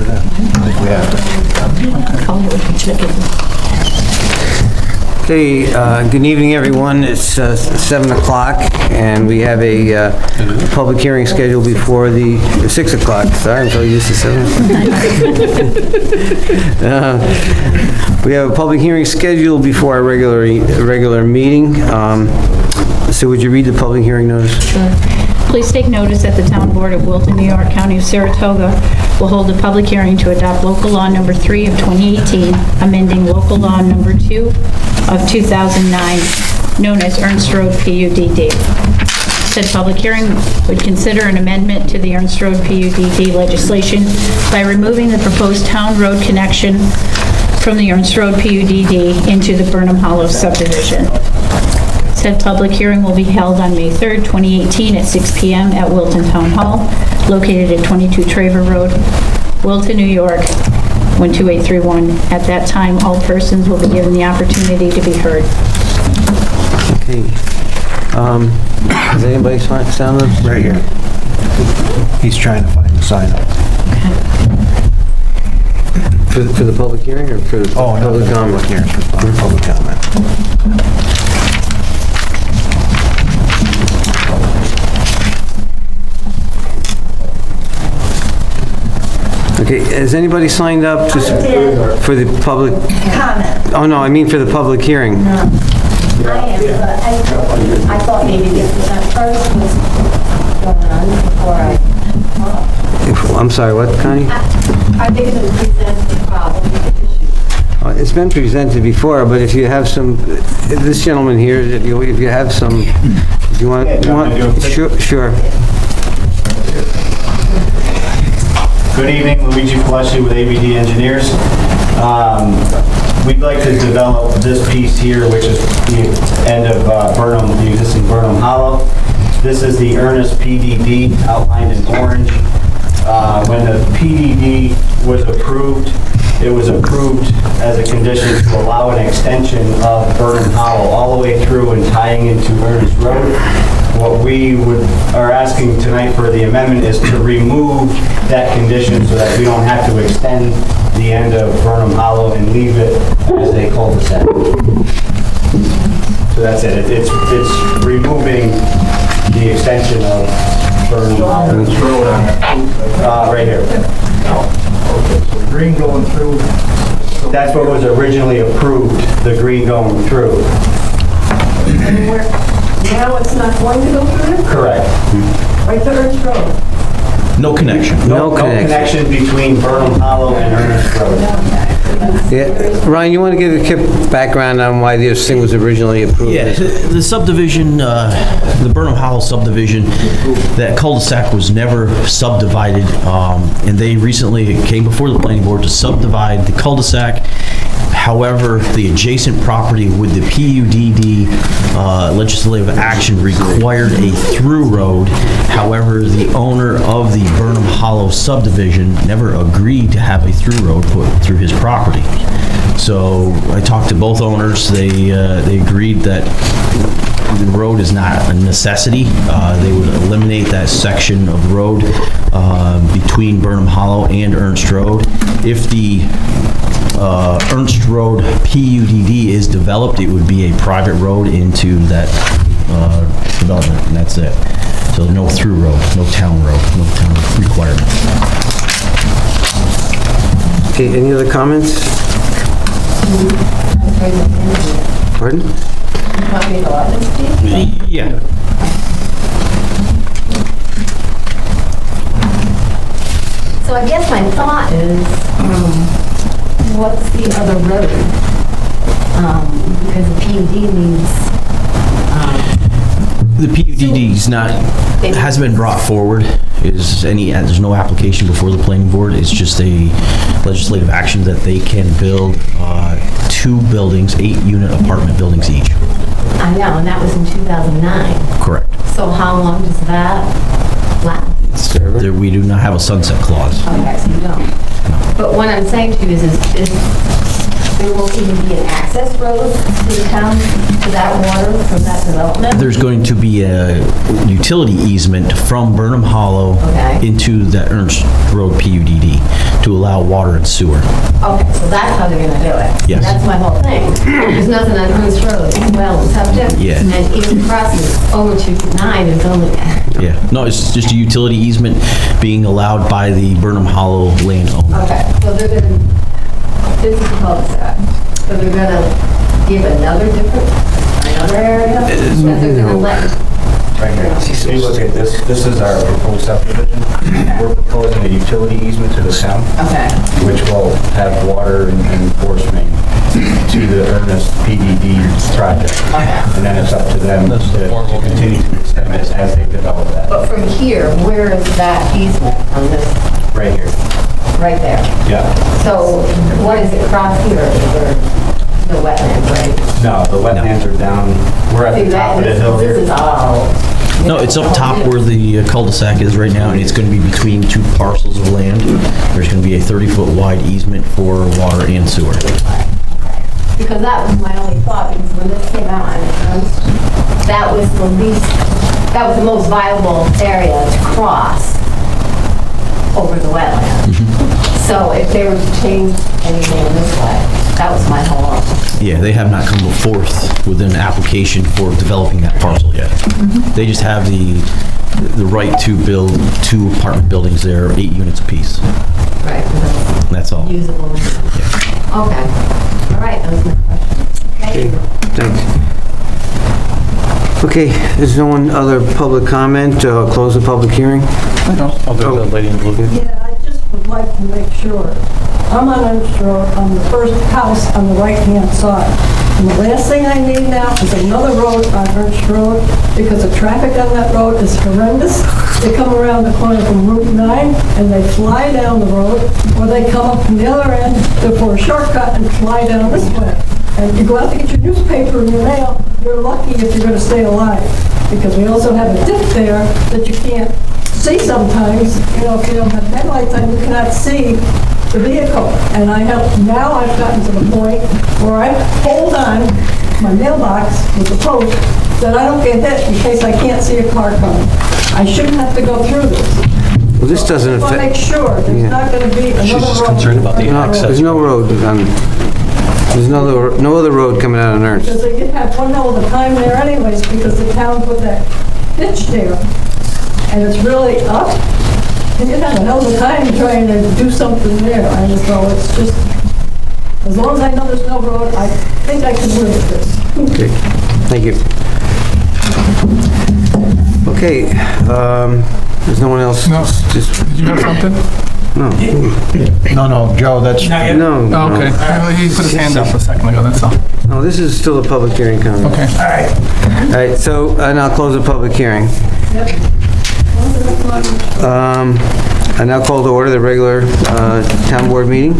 Yeah, I think we have to. Okay, good evening, everyone. It's 7 o'clock, and we have a public hearing scheduled before the 6 o'clock. Sorry, I'm so used to 7 o'clock. We have a public hearing scheduled before our regular meeting. So would you read the public hearing notice? Sure. Please take notice that the Town Board of Wilton, New York, County of Saratoga will hold a public hearing to adopt local law number 3 of 2018, amending local law number 2 of 2009, known as Ernst Road PUDD. Said public hearing would consider an amendment to the Ernst Road PUDD legislation by removing the proposed town road connection from the Ernst Road PUDD into the Burnham Hollow subdivision. Said public hearing will be held on May 3rd, 2018 at 6 p.m. at Wilton Town Hall, located at 22 Traver Road, Wilton, New York, 12831. At that time, all persons will be given the opportunity to be heard. Okay. Has anybody sound up? Right here. He's trying to find the sign up. For the public hearing or for the public comment? Here, for public comment. Okay, has anybody signed up for the public? Comment. Oh, no, I mean for the public hearing. No. I am, but I thought maybe this was at first was going on before I'm sorry, what, Connie? I think it was presented the problem with the issue. It's been presented before, but if you have some, this gentleman here, if you have some, if you want, sure. Good evening, Luigi Fleshi with ABD Engineers. We'd like to develop this piece here, which is the end of Burnham, the existing Burnham Hollow. This is the Ernest PDD outlined in orange. When the PDD was approved, it was approved as a condition to allow an extension of Burnham Hollow all the way through and tying into Ernest Road. What we are asking tonight for the amendment is to remove that condition so that we don't have to extend the end of Burnham Hollow and leave it as a cul-de-sac. So that's it. It's removing the extension of Burnham Hollow. Right here. Okay, so green going through. That's what was originally approved, the green going through. Now it's not going to go through? Correct. Right to Ernst Road? No connection. No connection between Burnham Hollow and Ernest Road. Yeah, Ryan, you want to give a quick background on why this thing was originally approved? Yeah, the subdivision, the Burnham Hollow subdivision, that cul-de-sac was never subdivided, and they recently came before the planning board to subdivide the cul-de-sac. However, the adjacent property with the PUDD legislative action required a through road. However, the owner of the Burnham Hollow subdivision never agreed to have a through road put through his property. So I talked to both owners. They agreed that the road is not a necessity. They would eliminate that section of road between Burnham Hollow and Ernst Road. If the Ernst Road PUDD is developed, it would be a private road into that development, and that's it. So no through road, no town requirement. Okay, any other comments? Pardon? Yeah. So I guess my thought is, what's the other road? Because the PUD needs... The PUDD is not, hasn't been brought forward. There's no application before the planning board. It's just a legislative action that they can build 2 buildings, 8-unit apartment buildings each. I know, and that was in 2009. Correct. So how long does that last? We do not have a sunset clause. Okay, so you don't. But what I'm saying to you is there will even be an access road to the town, to that water from that development? There's going to be a utility easement from Burnham Hollow Okay. into the Ernst Road PUDD to to allow water and sewer. Okay, so that's how they're gonna do it. Yes. That's my whole thing. There's nothing on Hunts Road, it's well and subject. Yeah. And even crossing over to 9 is only, Yeah, no, it's just a utility easement being allowed by the Burnham Hollow landowner. okay, so they're gonna, this is the cul-de-sac. So they're gonna give another area that they're gonna let. Right here. So you look at this, this is our proposed subdivision. We're proposing a utility easement to the town, Okay. which will have water and force main to the Ernest PDD project. And then it's up to them to continue to extend it as they develop that. But from here, where is that easement on this, Right here. right there? Yeah. So what is it across here? Or the wetlands, right? No, the wetlands are down, we're at See, the top of the this hill this here. is all. No, it's up top where the cul-de-sac is right now, and it's going to be between two parcels of land. There's going to be a 30-foot wide easement for water and sewer. Because that was my only thought, because when this came out, that was the least, that was the most viable area to cross over the wetland. So if they were to change anything this way, that was my whole, Yeah, they have not come forth with an application for developing that parcel yet. They just have the right to build 2 apartment buildings there, 8 units apiece. right, because That's all. it's usable. Okay, all right, that was my question. Thank you. Thanks. Okay, there's no one other public comment, close the public hearing? Oh, there's a lady in blue. Yeah, I just would like to make sure. I'm on Ernst Road, on the first house on the right-hand side. And the last thing I need now is another road on Ernst Road, because the traffic on that road is horrendous. They come around the corner from Route 9, and they fly down the road, or they come up from the other end for a shortcut and fly down this way. And you go out to get your newspaper and your mail, you're lucky if you're gonna stay alive. Because we also have a dip there that you can't see sometimes, you know, if you don't have headlights on, you cannot see the vehicle. And now I've gotten to the point where I hold on my mailbox with the post that I don't get hit in case I can't see a car coming. I shouldn't have to go through this. Well, this doesn't I want to make affect, sure there's not going to be another road. She's just concerned about the no, access. there's no road there's no other road coming out on Ernst. Because they did have one hell of a time there anyways, because the town put that ditch there, and it's really up, and you have a hell of a time trying to do something there, and so it's just, as long as I know there's no road, I think I can live with this. Okay, thank you. Okay, there's no one else? No. Just, Did you have something? no. No, Joe, that's, No, Oh, okay. no. He put his hand up a second ago, that's all. No, this is still a public hearing comment. Okay. All right, so, and I'll close the public hearing. I now call to order the regular town board meeting.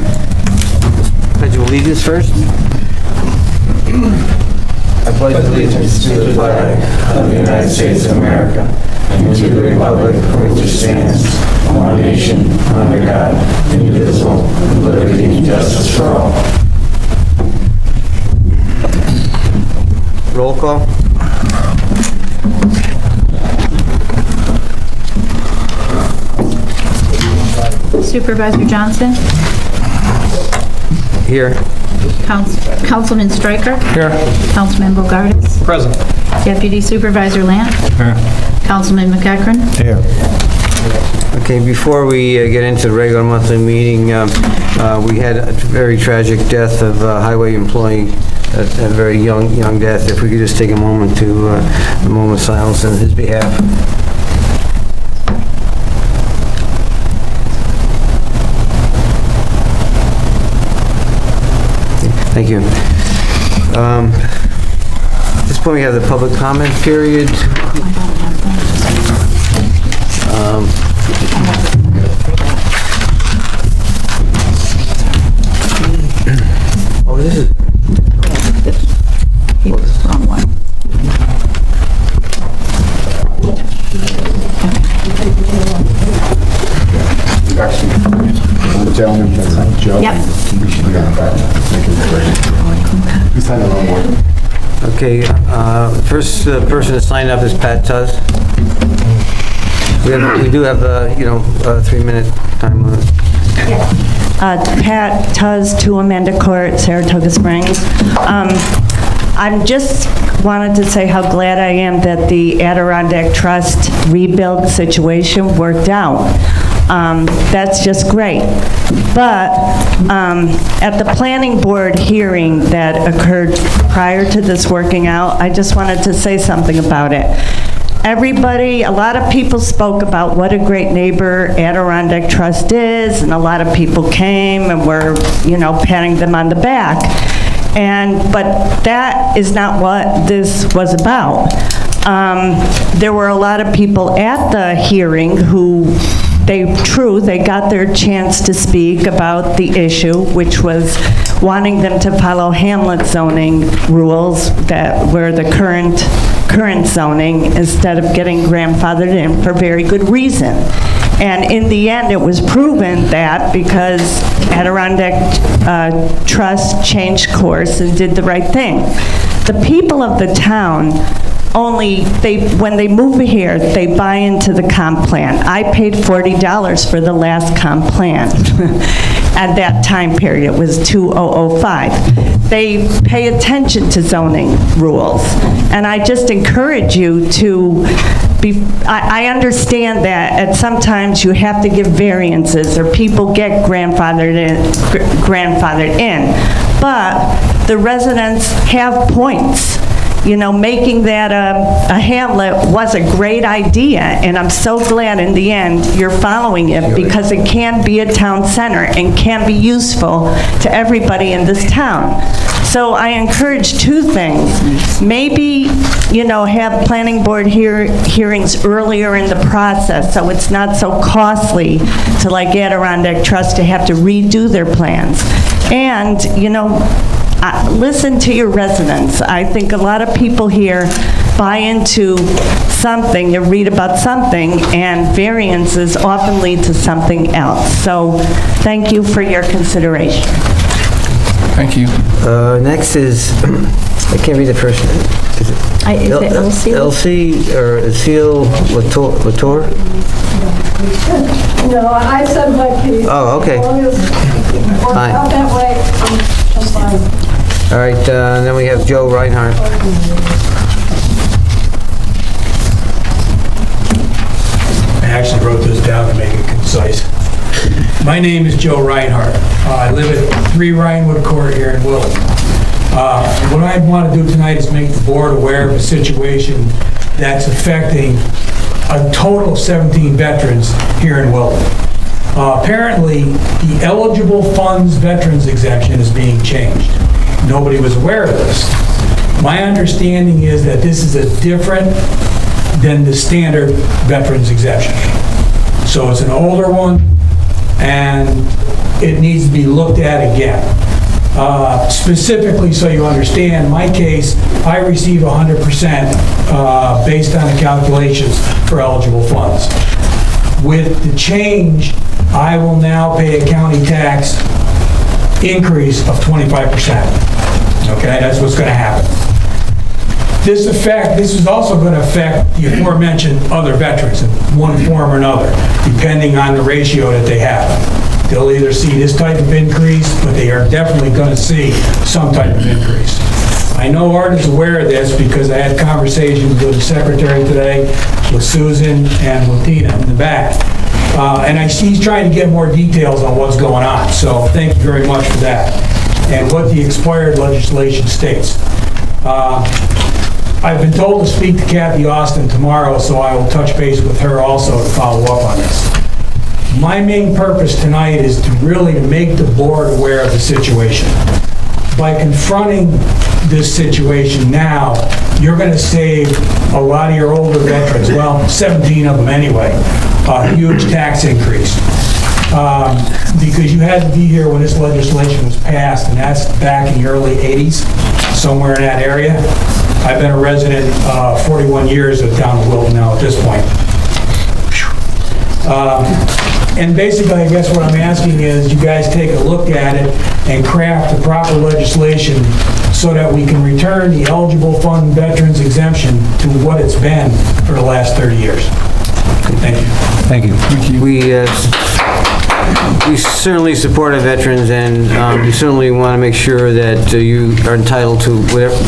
Pledge of allegiance first. I pledge allegiance to the flag of the United States of America and to the republic for which it stands, one nation, under God, indivisible, with liberty and justice for all. Roll call. Supervisor Johnson? Here. Councilman Stryker? Here. Councilman Bogartis? Present. Deputy Supervisor Lant? Here. Councilman McEachran? here. Okay, before we get into the regular monthly meeting, we had a very tragic death of a highway employee, a very young death. If we could just take a moment of silence on his behalf. Thank you. At this point, we have the public comment period. Oh, this is, Wrong one. Yep. okay, first person to sign up is Pat Tuz. We do have, 3-minute time limit. Pat Tuz, 2 Amanda Court, Saratoga Springs. I'm just wanted to say how glad I am that the Adirondack Trust rebuild situation worked out. That's just great. But at the planning board hearing that occurred prior to this working out, I just wanted to say something about it. Everybody, a lot of people spoke about what a great neighbor Adirondack Trust is, and a lot of people came and were, patting them on the back. But that is not what this was about. There were a lot of people at the hearing who, they got their chance to speak about the issue, which was wanting them to follow hamlet zoning rules that were the current zoning instead of getting grandfathered in for very good reason. And in the end, it was proven that because Adirondack Trust changed course and did the right thing. The people of the town when they move here, they buy into the comp plan. I paid $40 for the last comp plan. At that time period, it was 2005. They pay attention to zoning rules. And I just encourage you to I understand that sometimes you have to give variances or people get grandfathered in. But the residents have points. Making that a hamlet was a great idea, and I'm so glad in the end you're following it because it can be a town center and can be useful to everybody in this town. So I encourage 2 things. Maybe, have planning board hearings earlier in the process so it's not so costly to like Adirondack Trust to have to redo their plans. And, listen to your residents. I think a lot of people here buy into something, you read about something, and variances often lead to something else. So thank you for your consideration. Thank you. Next is, I can't read the first name. Is it Elsie? Elsie or Lucille Latour? No, I said my piece. Oh, okay. As long as it works Fine. out that way, I'm fine. All right, then we have Joe Reinhardt. I actually wrote this down to make it concise. My name is Joe Reinhardt. I live at 3 Rhinewood Court here in Wilton. What I want to do tonight is make the board aware of a situation that's affecting a total of 17 veterans here in Wilton. Apparently, the eligible funds veterans exemption is being changed. Nobody was aware of this. My understanding is that this is different than the standard veterans exemption. So it's an older one, and it needs to be looked at again. Specifically, so you understand, my case, I receive 100% based on the calculations for eligible funds. With the change, I will now pay a county tax increase of 25%. Okay, that's what's going to happen. This is also going to affect the aforementioned other veterans in one form or another, depending on the ratio that they have. They'll either see this type of increase, but they are definitely going to see some type of increase. I know Art is aware of this because I had conversations with the secretary today, with Susan and with Tina in the back. And he's trying to get more details on what's going on. So thank you very much for that. And what the expired legislation states. I've been told to speak to Kathy Austin tomorrow, so I will touch base with her also to follow up on this. My main purpose tonight is to really make the board aware of the situation. By confronting this situation now, you're going to save a lot of your older veterans, well, 17 of them anyway, a huge tax increase. Because you had to be here when this legislation was passed, and that's back in the early 80s, somewhere in that area. I've been a resident 41 years of down in Wilton now at this point. And basically, I guess what I'm asking is you guys take a look at it and craft the proper legislation so that we can return the eligible fund veterans exemption to what it's been for the last 30 years. Thank you. Thank you. We we certainly support our veterans, and we certainly want to make sure that you are entitled to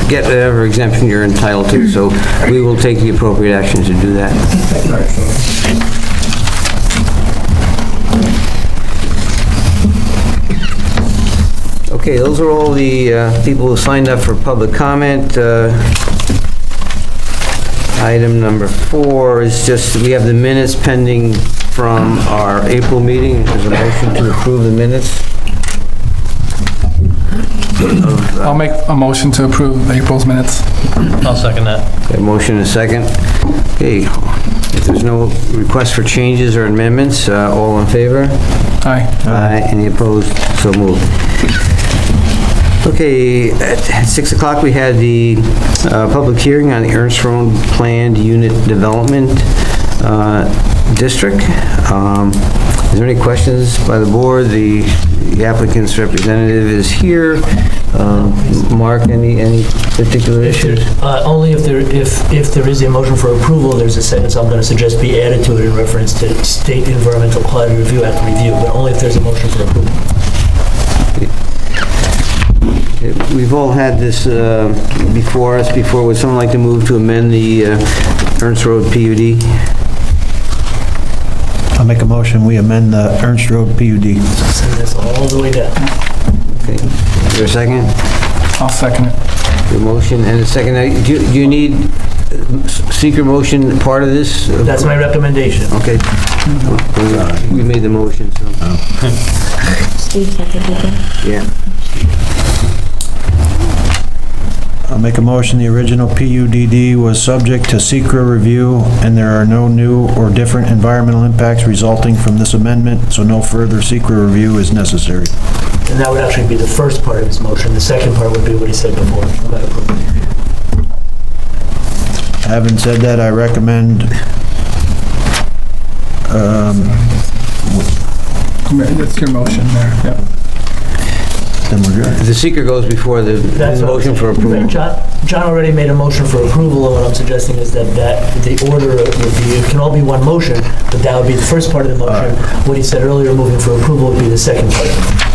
get whatever exemption you're entitled to, so we will take the appropriate action to do that. Okay, those are all the people who signed up for public comment. Item number 4 is just, we have the minutes pending from our April meeting. There's a motion to approve the minutes. I'll make a motion to approve April's minutes. I'll second that. Okay, motion and a second. Okay, if there's no request for changes or amendments, all in favor? Aye. Aye. Any opposed? So moved. Okay, at 6 o'clock, we had the public hearing on the Ernst Road Planned Unit Development District. Is there any questions by the board? The applicant's representative is here. Mark, any particular issues? Only if there is a motion for approval, there's a sentence I'm going to suggest be added to it in reference to State Environmental Quality Review after review, but only if there's a motion for approval. We've all had this before us before. Would someone like to move to amend the Ernst Road PUD? I'll make a motion, we amend the Ernst Road PUD. Send this all the way down. Okay, is there a second? I'll second it. The motion and a second. Do you need secret motion part of this? That's my recommendation. Okay. We made the motion, so. Steve seconded. Yeah. I'll make a motion, the original PUDD was subject to secret review, and there are no new or different environmental impacts resulting from this amendment, so no further secret review is necessary. And that would actually be the first part of his motion. The second part would be what he said before about approval. Having said that, I recommend, That's your motion there, yep. then we're good. The seeker goes before the That's what I'm motion for saying. approval. John already made a motion for approval, and what I'm suggesting is that the order would be, it can all be one motion, but that would be the first part of the motion. What he said earlier, moving for approval, would be the second part of the motion.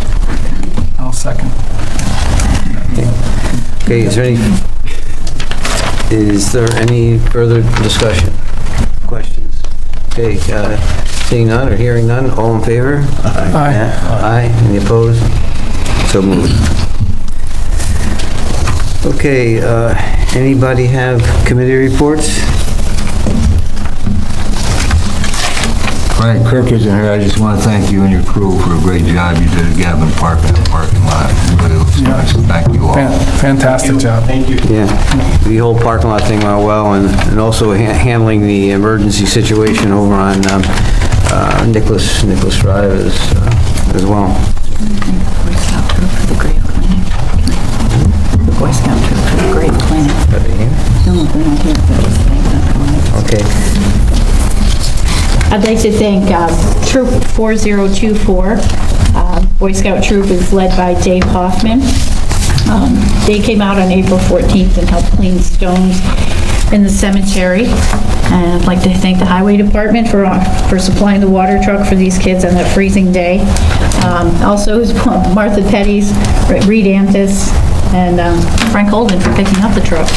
I'll second. Okay, is there any further discussion? Questions? Okay, seeing none or hearing none, all in favor? Aye. Aye. Any opposed? So moved. Okay, anybody have committee reports? Frank Kirk isn't here. I just want to thank you and your crew for a great job you did at Gavin Park in the parking lot. It really looks nice. Thank you all. Fantastic job. Thank you. Yeah, the whole parking lot thing went well, and also handling the emergency situation over on Nicholas Drive as well. Boy Scout troop for the great cleaning. The Boy Scout troop for the great cleaning. Are they here? No, they're not here, but just saying that. Okay. I'd like to thank Troop 4024. Boy Scout Troop is led by Dave Hoffman. They came out on April 14th and helped clean stones in the cemetery. And I'd like to thank the Highway Department for supplying the water truck for these kids on that freezing day. Also, Martha Petty's, Reed Antis, and Frank Holden for picking up the truck.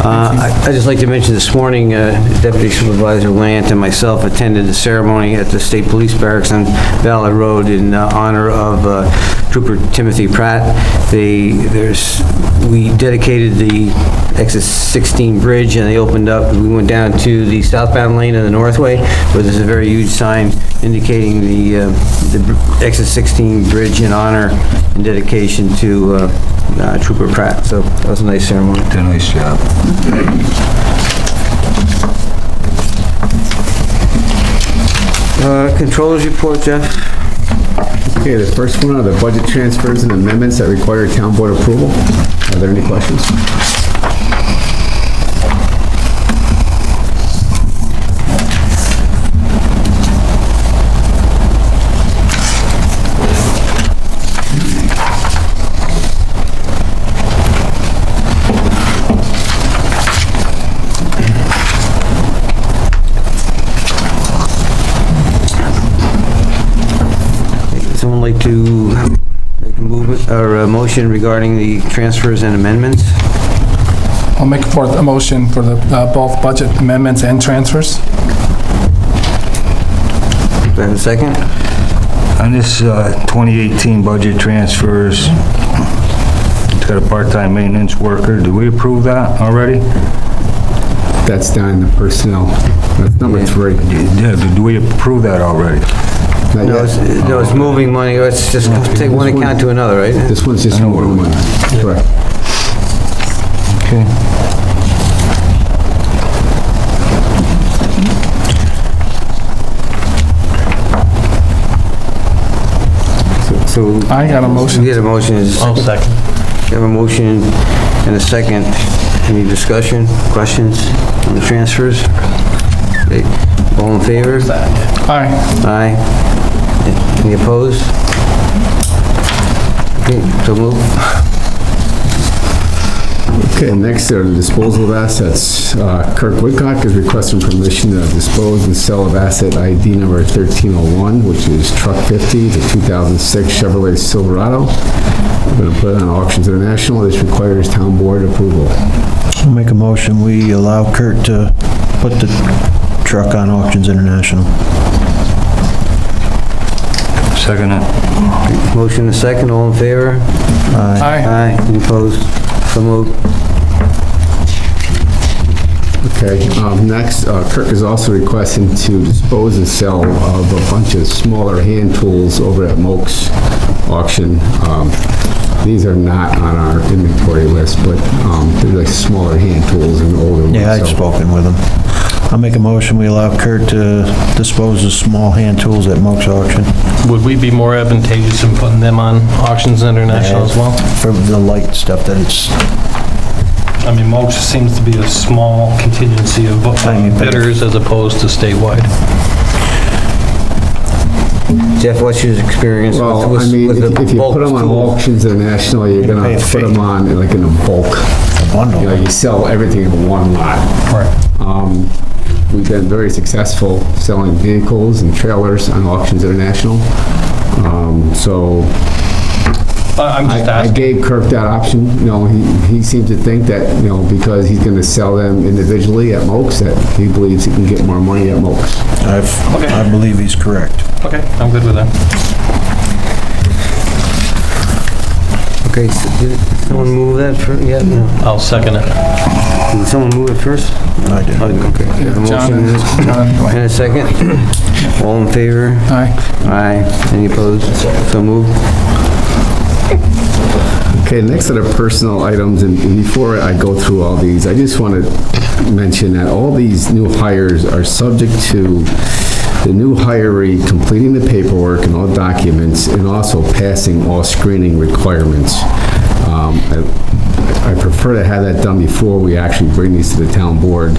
I'd just like to mention this morning, Deputy Supervisor Lant and myself attended the ceremony at the State Police Barracks on Ballard Road in honor of Trooper Timothy Pratt. We dedicated the exit 16 bridge, and they opened up. We went down to the southbound lane of the Northway, where there's a very huge sign indicating the exit 16 bridge in honor and dedication to Trooper Pratt. So that was a nice ceremony. Did a nice job. Controllers report, Jeff. Okay, the first one are the budget transfers and amendments that require town board approval. Are there any questions? like to make a movement, or a motion regarding the transfers and amendments. I'll make a motion for the both budget amendments and transfers. Do I have a second? On this 2018 budget transfers, it's got a part-time maintenance worker. Did we approve that already? That's down in the personnel. That's number 3. Yeah, did we approve that already? Not No, yet. it's moving money, it's just take one account to another, right? This one's just moving money. Correct. Okay. So, I got a motion. we get a motion, I'll second. we have a motion and a second. Any discussion, questions on the transfers? Okay, all in favor? Aye. Aye. Any opposed? Okay, so move. Okay, next are the disposal of assets. Kirk Woodcock is requesting permission to dispose and sell of asset ID number 1301, which is truck 50, the 2006 Chevrolet Silverado. We're going to put it on Auctions International. This requires town board approval. I'll make a motion, we allow Kurt to put the truck on Auctions International. Second it. Motion and second, all in favor? Aye. Aye. Any opposed? So moved. Okay, next, Kirk is also requesting to dispose and sell of a bunch of smaller hand tools over at Moak's auction. These are not on our inventory list, but they're like smaller hand tools and older ones. Yeah, I've so- spoken with him. I'll make a motion, we allow Kurt to dispose of small hand tools at Moak's auction. Would we be more advantageous in putting them on Auctions International as well? For the light stuff that it's, I mean, Moak's seems to be a small contingency of bidders as opposed to statewide. Jeff, what's your experience Well, I with mean, with the if you bulk put them on tools? Auctions International, you're You're gonna gonna pay a put fee. them on like in a bulk. a bundle. You know, you sell everything in one lot. Right. We've been very successful selling vehicles and trailers on Auctions International. So I'm just I asking. gave Kirk that option. You know, he seemed to think that, you know, because he's gonna sell them individually at Moak's, that he believes he can get more money at Moak's. Okay. I believe he's correct. Okay, I'm good with that. Okay, so did someone move that for, yeah, no. I'll second it. Did someone move it first? I did. Oh, okay. We have a John motion John, and a second. All in favor? Aye. Aye. Any opposed? So moved. Okay, next are the personal items, and before I go through all these, I just want to mention that all these new hires are subject to the new hiree completing the paperwork and all documents, and also passing all screening requirements. I prefer to have that done before we actually bring these to the town board,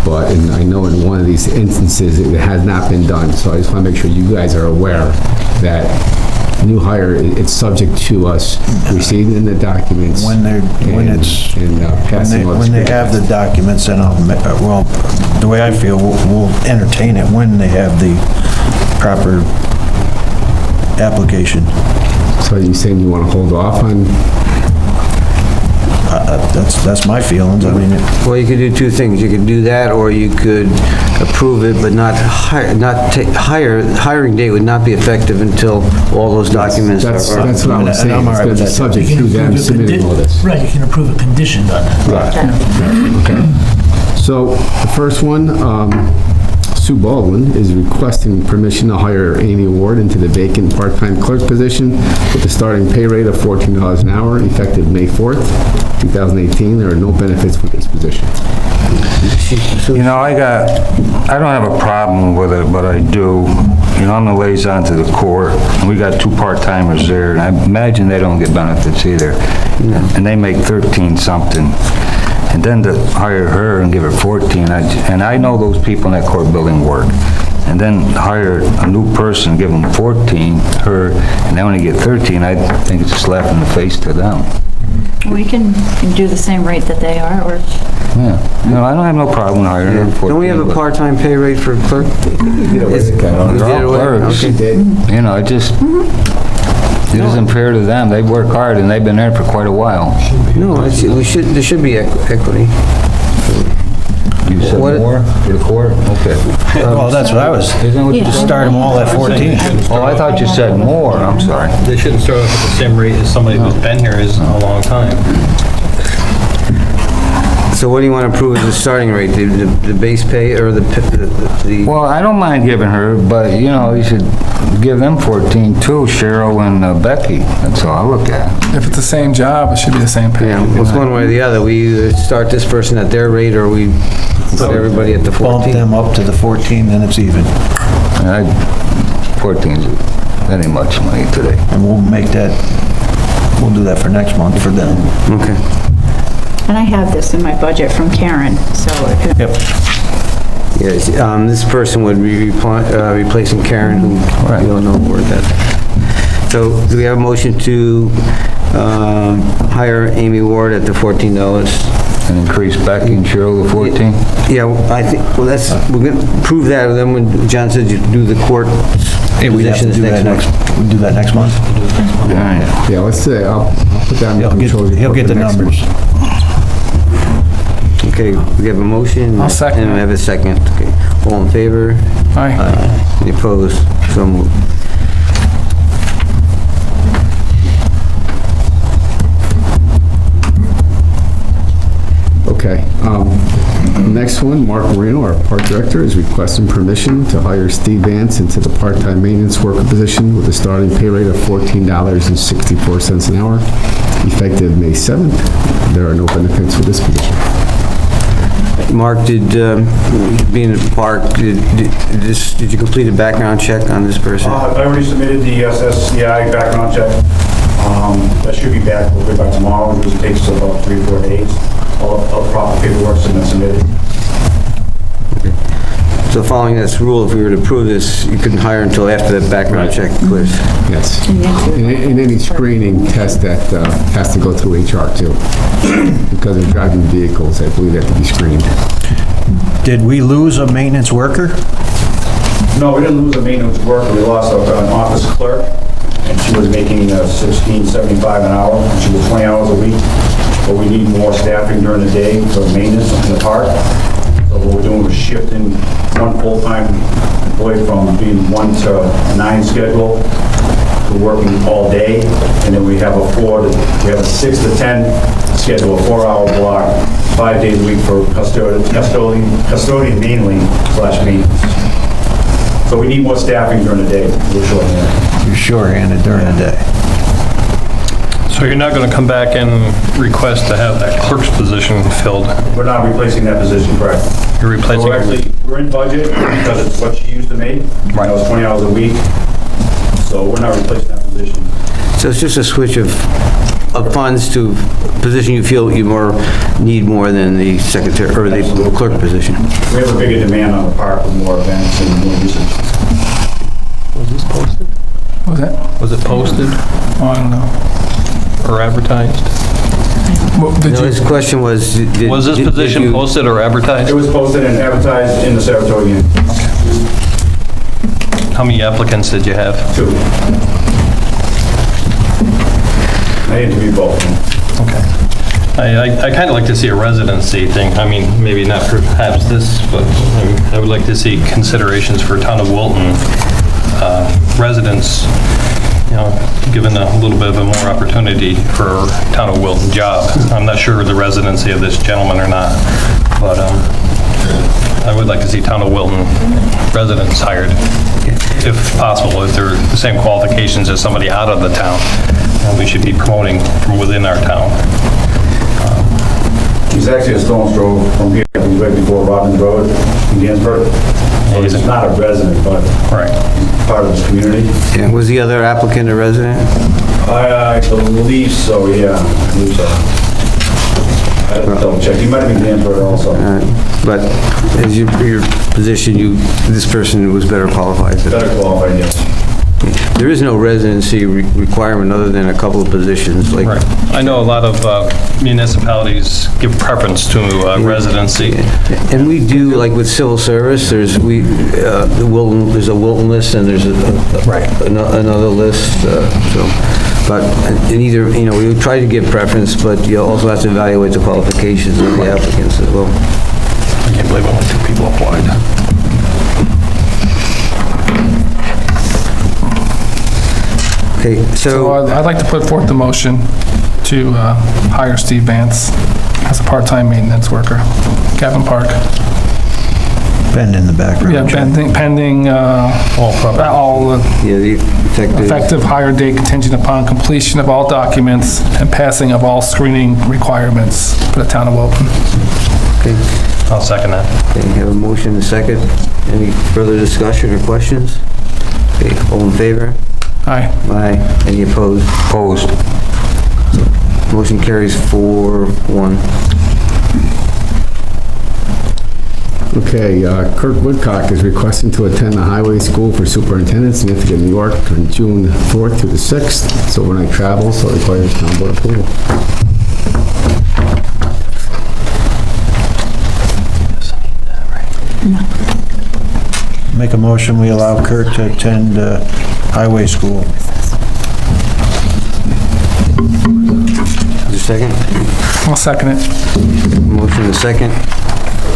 but I know in one of these instances, it has not been done, so I just want to make sure you guys are aware that new hire, it's subject to us receiving the documents. When it's, And passing all the when they have the documents, then well, the way I feel, we'll entertain it when they have the proper application. So you saying you want to hold off on? That's my feelings, I mean, Well, you could do two things. You could do that, or you could approve it, but hiring date would not be effective until all those documents are... That's what I was saying, I'm all it's right going with to be that. subject You to can them approve a submitting all this. Right, you can approve a condition on that. Okay. So the first one, Sue Baldwin is requesting permission to hire Amy Ward into the vacant part-time clerk position with a starting pay rate of $14 an hour, effective May 4th, 2018. There are no benefits for this position. You know, I don't have a problem with it, but I do. You know, I'm the liaison to the court, and we got 2 part-timers there, and I imagine they don't get benefits either. And they make 13 something. And then to hire her and give her 14, and I know those people in that court building work. And then hire a new person, give them 14, her, and they only get 13, I think it's a slap in the face to them. We can do the same rate that they are, or... Yeah, no, I don't have no problem hiring her. 14, Don't we have a but- part-time pay rate for clerk? You did away with that. We did away? Clerks. Okay. You know, it just, It isn't fair to them. They work hard and they've been there for quite a while. No, there should be equity. You said What- more for the court? Okay. Well, that's what I was, Isn't what you just said? start them all at 14. Oh, I thought you said more. I'm sorry. They shouldn't start off at the same rate as somebody who's been here is a long time. So what do you want to approve as the starting rate? The base pay or the? Well, I don't mind giving her, but, you know, you should give them 14 too, Cheryl and Becky. That's all I look at. If it's the same job, it should be the same pay. Yeah, it's one way or the other. We either start this person at their rate or we put everybody at the Bump 14. them up to the 14, then it's even. 14's that ain't much money today. And we'll make that, we'll do that for next month for them. Okay. And I have this in my budget from Karen, so. Yep. Yes, this person would be replacing Karen, who you don't know where that. So do we have a motion to hire Amy Ward at the $14? And increase Becky and Cheryl to 14? Yeah, I think, well, we're going to prove that, and then when John said you do the court Hey, we'd have to positions do that next month. we'll do that next month. Yeah, let's say, I'll put that in the control He'll report get for the next numbers. month. Okay, we have a motion. I'll second And we have a second. Okay, all in favor? Aye. Any opposed? So moved. Okay, next one, Mark Moreno, our park director, is requesting permission to hire Steve Vance into the part-time maintenance worker position with a starting pay rate of $14.64 an hour, effective May 7th. There are no benefits for this position. Mark, being in the park, did you complete a background check on this person? I already submitted the SSCI background check. That should be back, we'll be back tomorrow. It usually takes about 3 or 4 days. All the proper paperwork's been submitted. So following this rule, if we were to approve this, you couldn't hire until after that background check clears? Yes. And any screening test that has to go through HR too. Because of driving vehicles, I believe they have to be screened. Did we lose a maintenance worker? No, we didn't lose a maintenance worker. We lost an office clerk, and she was making $16.75 an hour, and she was 20 hours a week. But we need more staffing during the day for maintenance in the park. So what we're doing is shifting one full-time employee from being 1 to 9 schedule to working all day, and then we have a 6 to 10 schedule, a 4-hour block, 5 days a week for custodian mainly / maintenance. So we need more staffing during the day. We're short-handed. You're short-handed during the day. So you're not going to come back and request to have that clerk's position filled? We're not replacing that position, correct? You're replacing... We're in budget because it's what she used to make. Right. It was 20 hours a week. So we're not replacing that position. So it's just a switch of funds to a position you feel you need more than the secretary, or the clerk position? We have a bigger demand on the park with more events and more usage. Was this posted? What was that? Was it posted Oh, I don't know. or advertised? Well, No, his question was... Was this position posted or advertised? It was posted and advertised in the Saratoga. How many applicants did you have? 2. I interviewed both of them. Okay. I kind of like to see a residency thing. I mean, maybe not perhaps this, but I would like to see considerations for town of Wilton residents, you know, given a little bit of a more opportunity for a town of Wilton job. I'm not sure of the residency of this gentleman or not, but I would like to see town of Wilton residents hired, if possible, if they're the same qualifications as somebody out of the town. And we should be promoting from within our town. He's actually a stone's throw from here. He's right before Robbins Road in Ginsburg. So he's not a resident, but right. Part of the community. Yeah, was the other applicant a resident? I believe so, yeah. I believe so. I have to double check. He might have been Ginsburg also. But as your position, this person was better qualified. Better qualified, yes. There is no residency requirement other than a couple of positions, like... Right. I know a lot of municipalities give preference to residency. And we do, like with civil service, there's a Wilton list and there's another list, so... But in either, we would try to give preference, but you also have to evaluate the qualifications of the applicants as well. I can't believe only 2 people applied. Okay, So I'd like to put forth the motion to hire Steve Vance as a part-time maintenance worker, Gavin Park. Pending the background Yeah, check. pending all yeah, the effective hire date contingent upon completion of all documents and passing of all screening requirements for the town of Wilton. Okay, I'll second that. okay, have a motion and a second. Any further discussion or questions? Okay, all in favor? Aye. Aye. Any opposed? Opposed. Motion carries 4-1. Okay, Kirk Woodcock is requesting to attend the highway school for superintendents in Ithaca, New York on June 4th through the 6th. It's overnight travel, so it requires town board approval. Make a motion, we allow Kurt to attend highway school. Is there a second? I'll second it. Motion and a second.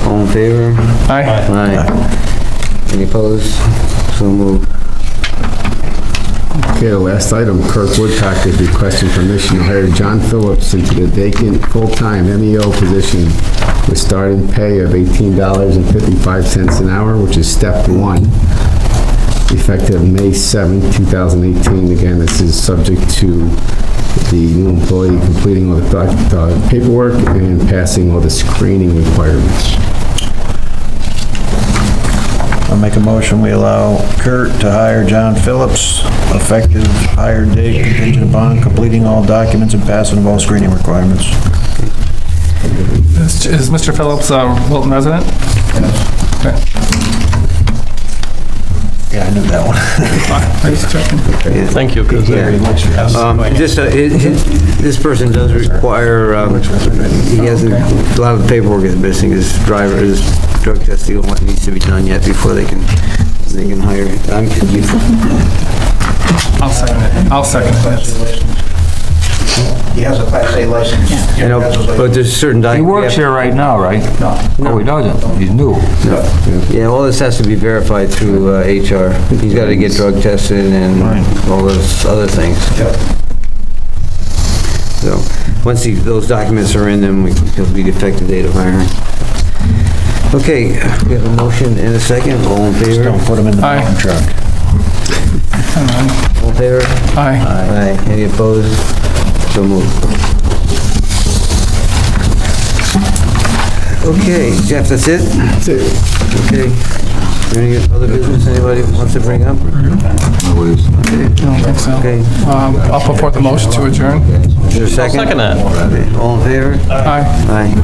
All in favor? Aye. Aye. Any opposed? So moved. Okay, the last item, Kirk Woodcock is requesting permission to hire John Phillips into the vacant full-time MEO position with starting pay of $18.55 an hour, which is step 1, effective May 7th, 2018. Again, this is subject to the new employee completing all the paperwork and passing all the screening requirements. I'll make a motion, we allow Kurt to hire John Phillips, effective hire date contingent upon completing all documents and passing of all screening requirements. Is Mr. Phillips a Wilton resident? Okay. Yeah, I knew that one. Thank you, because This person does require, he hasn't, a lot of the paperwork is missing, his drug testing, and what needs to be done yet before they can hire. I'll second it. I'll second it. He has a Class A license. I know, but there's certain He documents. works here right now, right? No. Oh, he doesn't? He's new? Yeah, all this has to be verified through HR. He's got to get drug tested and all those other things. Yep. So, once those documents are in, then it'll be the effective date of hiring. Okay, we have a motion and a second. All in favor? Don't put him in the Aye. mountain truck. All in favor? Aye. Aye. Any opposed? So moved. Okay, Jeff, that's it? That's it. Okay. Is there any other business anybody wants to bring up? I don't think so. Okay. I'll put forth the motion to adjourn. Is there a I'll second? second that. All in favor? Aye. Aye.